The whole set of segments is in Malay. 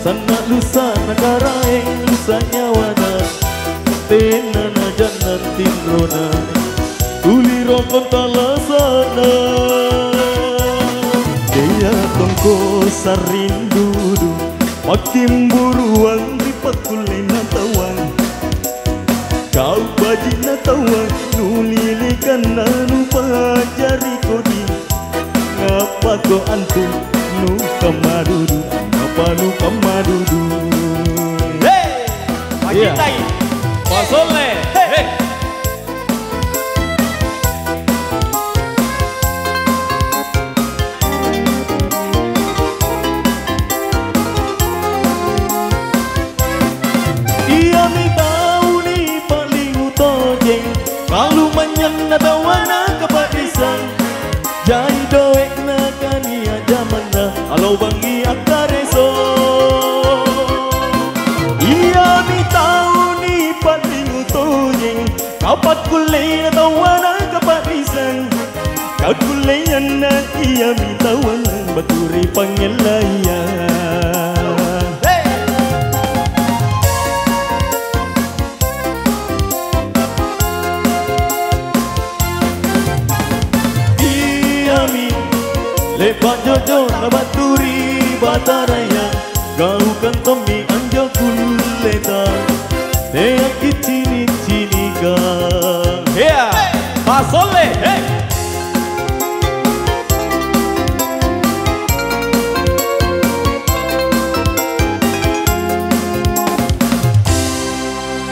sana lusa negara yang lusa nyawana tenana jangan tinrona tuli rokon talasana dia tongko sarindu makin buruan di pakulai natawan kau baji natawan nulilikan nanu pajari kodi ngapa ko antu nu kamadudu ngapa nu kamadudu hey pagi tai pasole hey iya mi tahu ni paling utojeng kalau manyan natawana kapadisan jai doek na kania jamana alau bangi akareso iya mi tahu ni paling utojeng kapat kulay na tawana kapadisan kau kulay na iya mi tawana baturi pangelaya lepak jojo na baturi bataraya kau kan tomi anjo kuleta dea kicini cinika yeah pasole hey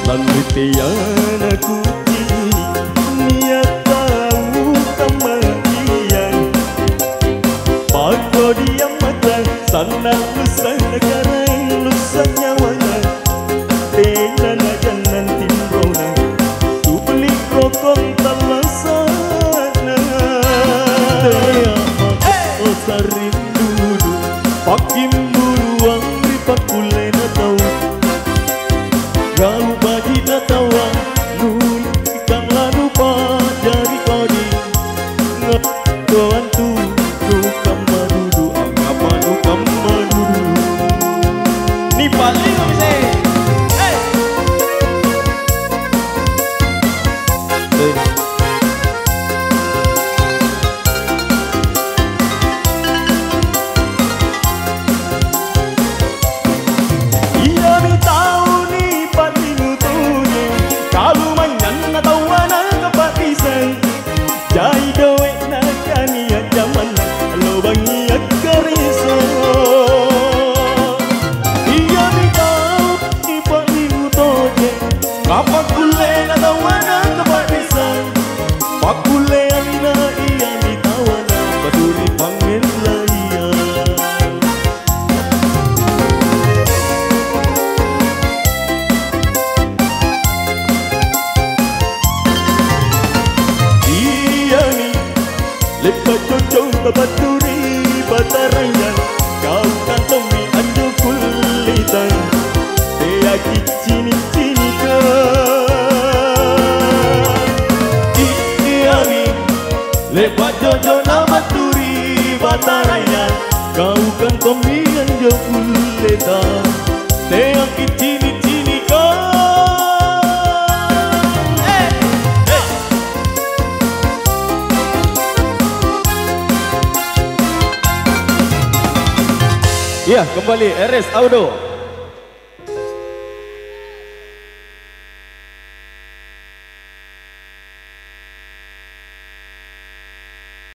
langitian aku niat tahu kematian Pago dia mata sana lusa negara lusa nyawanya tenana jangan timbrona tu beli rokok talasana dea oh sarindu pakim buruang di pakulai natau kau baji natawang nun ikan lalu pajari kodi ngatuan tu kamadudu angapanu kamadudu ni paling bisa hey iya mi tahu ni paling utuhnya kalau manyan natawana kapatisan jai doek na kania zaman lo bangi akariso iya mi tahu ni paling utuhnya kapan kule natawana kapatisan pakule amina iya mi tawana baduri pangelaya lepas cocok baturi batarayan kau kan tomi anjo kulitan dea kicini cinika iya mi lepas cocok baturi batarayan kau kan tomi anjo kulitan dea kicini cinika ya, kembali RS Audio.